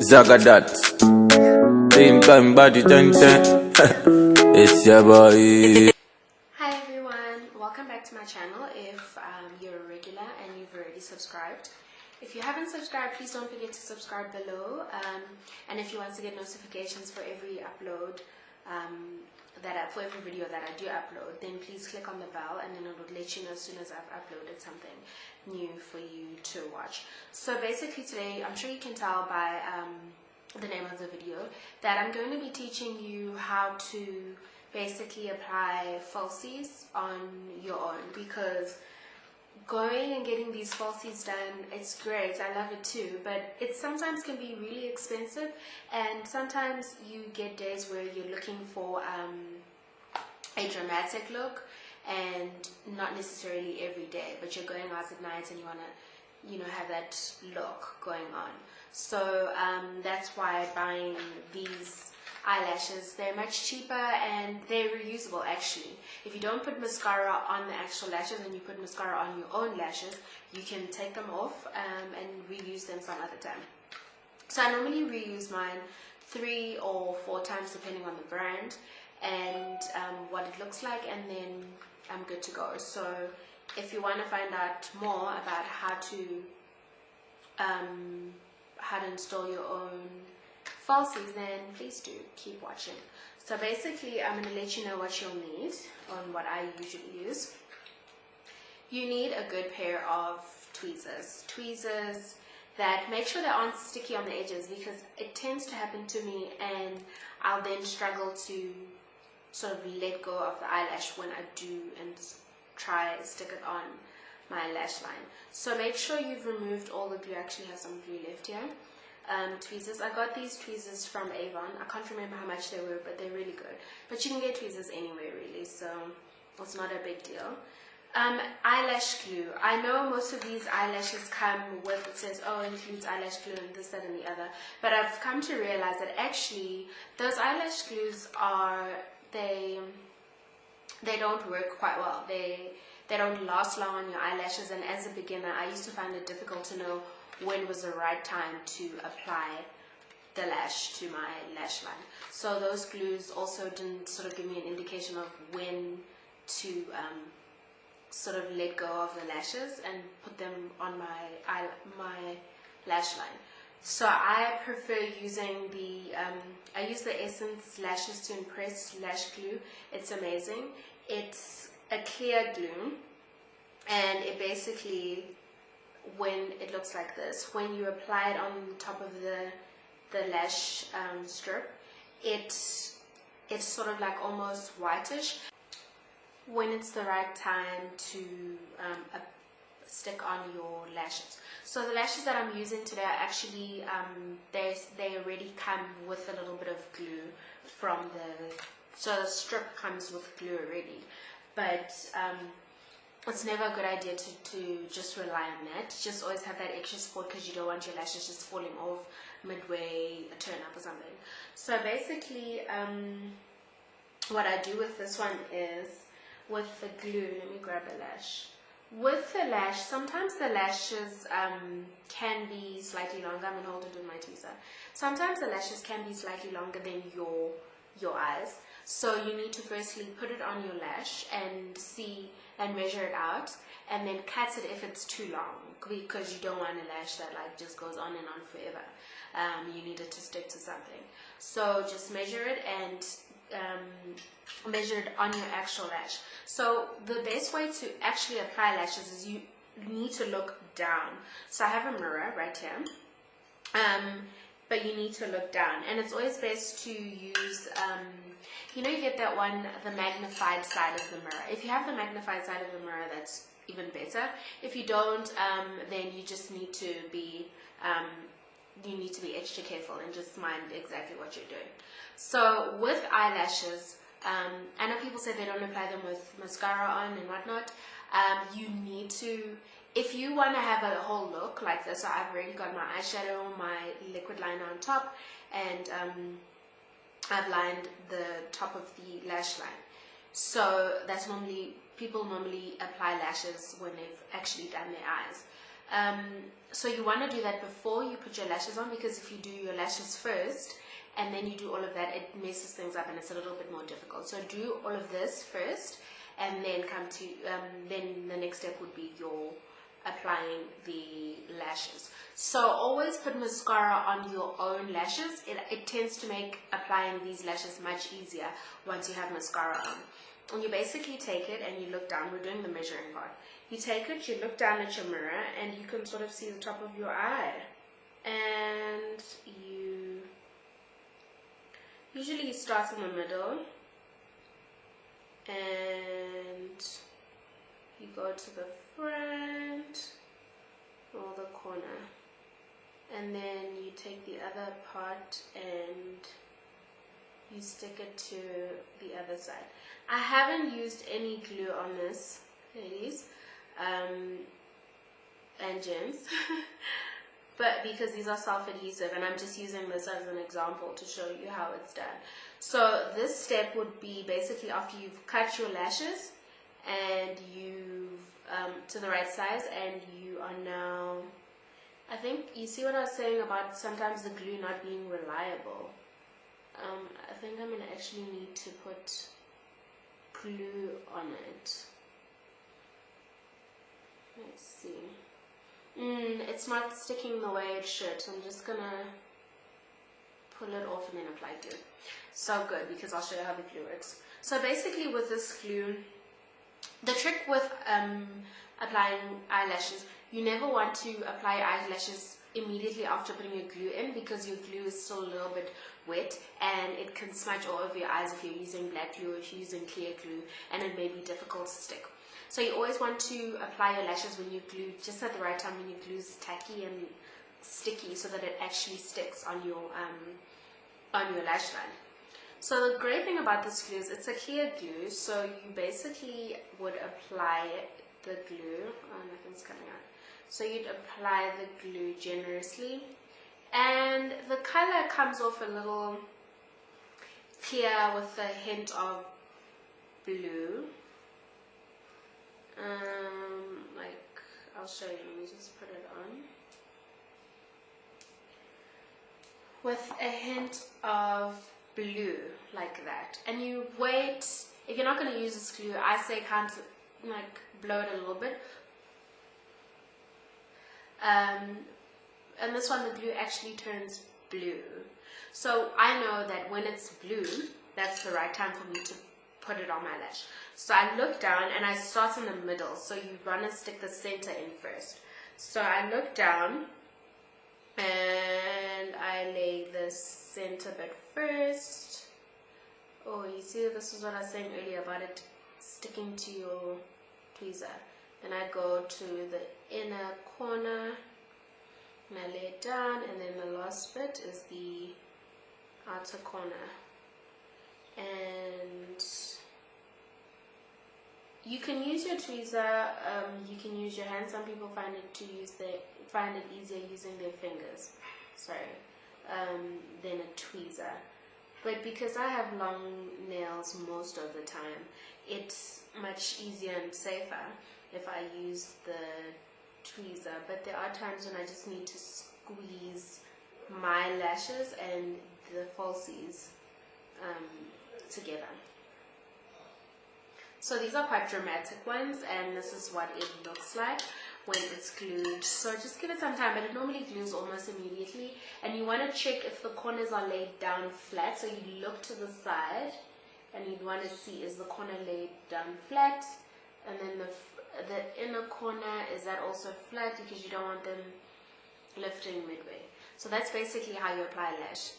Zagadat. Same time body 10. It's your boy. Hi everyone, welcome back to my channel. If you're a regular and you've already subscribed, if you haven't subscribed, please don't forget to subscribe below. And if you want to get notifications for every upload, for every video that I do upload, then please click on the bell, and then it will let you know as soon as I've uploaded something new for you to watch. So basically today, I'm sure you can tell by the name of the video that I'm going to be teaching you how to basically apply falsies on your own, because going and getting these falsies done, it's great, I love it too, but it sometimes can be really expensive, and sometimes you get days where you're looking for a dramatic look, and not necessarily every day, but you're going out at night and you want to have that look going on. So that's why buying these eyelashes, they're much cheaper and they're reusable actually. If you don't put mascara on the actual lashes and you put mascara on your own lashes, you can take them off and reuse them some other time. So I normally reuse mine 3 or 4 times depending on the brand and what it looks like, and then I'm good to go. So if you want to find out more about how to install your own falsies, then please do keep watching. So basically I'm going to let you know what you'll need on what I usually use. You need a good pair of tweezers that make sure they aren't sticky on the edges, because it tends to happen to me and I'll then struggle to sort of let go of the eyelash when I do and try stick it on my lash line. So make sure you've removed all the glue. I actually have some glue left here. Tweezers. I got these tweezers from Avon. I can't remember how much they were, but they're really good. But you can get tweezers anywhere really, so it's not a big deal. Eyelash glue. I know most of these eyelashes come with, it says, oh, includes eyelash glue and this, that, and the other. But I've come to realize that actually those eyelash glues they don't work quite well. They don't last long on your eyelashes, and as a beginner, I used to find it difficult to know when was the right time to apply the lash to my lash line. So those glues also didn't sort of give me an indication of when to sort of let go of the lashes and put them on my lash line. So I prefer using I use the Essence Lashes to Impress lash glue. It's amazing. It's a clear glue, and it basically, when it looks like this, when you apply it on top of the lash strip, it's sort of like almost whitish. When it's the right time to stick on your lashes. So the lashes that I'm using today are actually they already come with a little bit of glue from so the strip comes with glue already, but it's never a good idea to just rely on that. Just always have that extra support, because you don't want your lashes just falling off midway a turn up or something. So basically what I do with this one is, with the glue, let me grab a lash. With the lash, sometimes the lashes can be slightly longer. I'm going to hold it with my tweezer. Sometimes the lashes can be slightly longer than your eyes. So you need to firstly put it on your lash and see and measure it out, and then cut it if it's too long, because you don't want a lash that like just goes on and on forever. You need it to stick to something. So just measure it and measure it on your actual lash. So the best way to actually apply lashes is you need to look down. So I have a mirror right here, but you need to look down, and it's always best to use you get that one, the magnified side of the mirror. If you have the magnified side of the mirror, that's even better. If you don't, then you just need to be extra careful and just mind exactly what you're doing. So with eyelashes, I know people say they don't apply them with mascara on and whatnot. You need to, if you want to have a whole look like this. So I've already got my eyeshadow, my liquid liner on top, and I've lined the top of the lash line. So that's people normally apply lashes when they've actually done their eyes. So you want to do that before you put your lashes on, because if you do your lashes first and then you do all of that, it messes things up and it's a little bit more difficult. So do all of this first, and then come to then the next step would be your applying the lashes. So always put mascara on your own lashes. It tends to make applying these lashes much easier once you have mascara on. And you basically take it and you look down. We're doing the measuring part. You take it, you look down at your mirror, and you can sort of see the top of your eye. And you usually start in the middle, and you go to the front or the corner, and then you take the other part and you stick it to the other side. I haven't used any glue on this, ladies and gents, but because these are self-adhesive, and I'm just using this as an example to show you how it's done. So this step would be basically after you've cut your lashes and you've to the right size, and you are now, I think you see what I was saying about sometimes the glue not being reliable. I think I'm going to actually need to put glue on it. Let's see. It's not sticking the way it should, so I'm just going to pull it off and then apply glue. So good, because I'll show you how the glue works. So basically with this glue, the trick with applying eyelashes, you never want to apply eyelashes immediately after putting your glue in, because your glue is still a little bit wet and it can smudge all over your eyes if you're using black glue or if you're using clear glue, and it may be difficult to stick. So you always want to apply your lashes when you glue, just at the right time when your glue is tacky and sticky, so that it actually sticks on your lash line. So the great thing about this glue is it's a clear glue, so you basically would apply the glue. Oh, nothing's coming out. So you'd apply the glue generously, and the color comes off a little clear with a hint of blue. Like, I'll show you, let me just put it on. With a hint of blue, like that. And you wait, if you're not going to use this glue, I say kind of like blow it a little bit. And this one, the glue actually turns blue. So I know that when it's blue, that's the right time for me to put it on my lash. So I look down and I start in the middle. So you want to stick the center in first. So I look down and I lay the center bit first. Oh, you see, this is what I was saying earlier about it sticking to your tweezer. Then I go to the inner corner and I lay it down, and then the last bit is the outer corner. And you can use your tweezer, you can use your hand. Some people find it easier using their fingers, than a tweezer. But because I have long nails most of the time, it's much easier and safer if I use the tweezer. But there are times when I just need to squeeze my lashes and the falsies together. So these are quite dramatic ones, and this is what it looks like when it's glued. So just give it some time, but it normally glues almost immediately. And you want to check if the corners are laid down flat. So you look to the side and you'd want to see, is the corner laid down flat? And then the inner corner, is that also flat? Because you don't want them lifting midway. So that's basically how you apply a lash.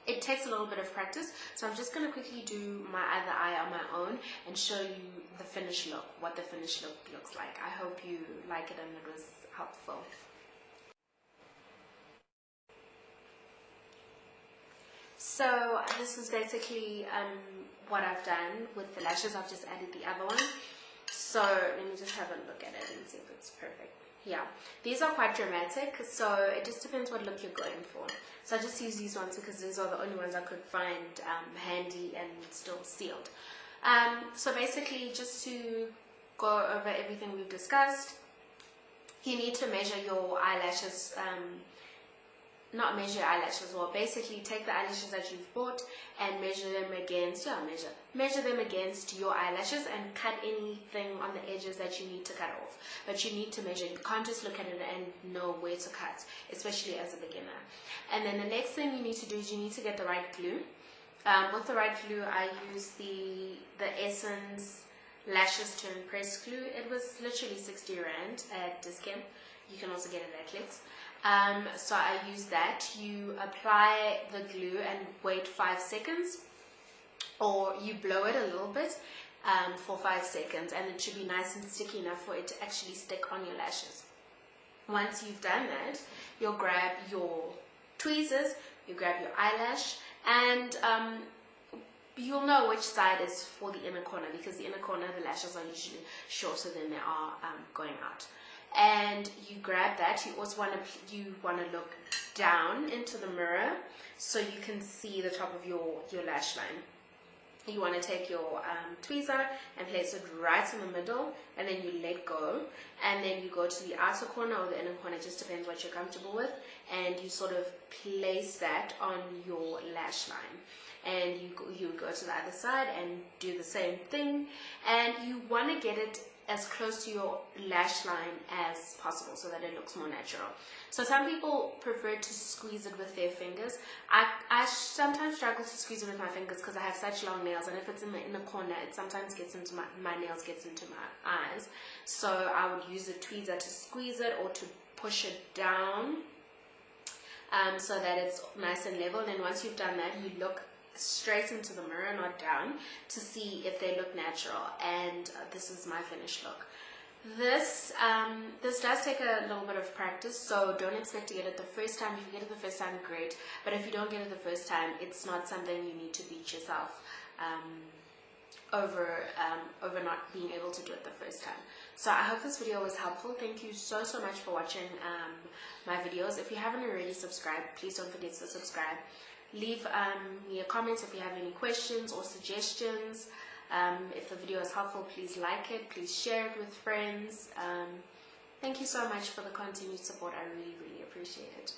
It takes a little bit of practice, so I'm just going to quickly do my other eye on my own and show you the finished look, what the finished look looks like. I hope you like it and it was helpful. So this is basically what I've done with the lashes. I've just added the other one. So let me just have a look at it and see if it's perfect. Yeah, these are quite dramatic, so it just depends what look you're going for. So I just use these ones because these are the only ones I could find handy and still sealed. So basically, just to go over everything we've discussed, you need to measure your eyelashes, not measure your eyelashes, well, basically take the eyelashes that you've bought and measure them against, measure them against your eyelashes and cut anything on the edges that you need to cut off. But you need to measure. You can't just look at it and know where to cut, especially as a beginner. And then the next thing you need to do is you need to get the right glue. With the right glue, I use the Essence Lashes to Impress glue. It was literally 60 Rand at Dis-Chem. You can also get it at Clicks. So I use that. You apply the glue and wait 5 seconds, or you blow it a little bit for 5 seconds, and it should be nice and sticky enough for it to actually stick on your lashes. Once you've done that, you'll grab your tweezers, you grab your eyelash, and you'll know which side is for the inner corner, because the inner corner, the lashes are usually shorter than they are going out. And you grab that. You also want to look down into the mirror so you can see the top of your lash line. You want to take your tweezer and place it right in the middle, and then you let go, and then you go to the outer corner or the inner corner, just depends what you're comfortable with, and you sort of place that on your lash line. And you go to the other side and do the same thing, and you want to get it as close to your lash line as possible so that it looks more natural. So some people prefer to squeeze it with their fingers. I sometimes struggle to squeeze it with my fingers because I have such long nails, and if it's in the inner corner, it sometimes gets into my nails, gets into my eyes. So I would use a tweezer to squeeze it or to push it down so that it's nice and level. And once you've done that, you look straight into the mirror, not down, to see if they look natural. And this is my finished look. This does take a little bit of practice, so don't expect to get it the first time. If you get it the first time, great, but if you don't get it the first time, it's not something you need to beat yourself over not being able to do it the first time. So I hope this video was helpful. Thank you so much for watching my videos. If you haven't already subscribed, please don't forget to subscribe. Leave me a comment if you have any questions or suggestions. If the video is helpful, please like it, please share it with friends. Thank you so much for the continued support. I really appreciate it.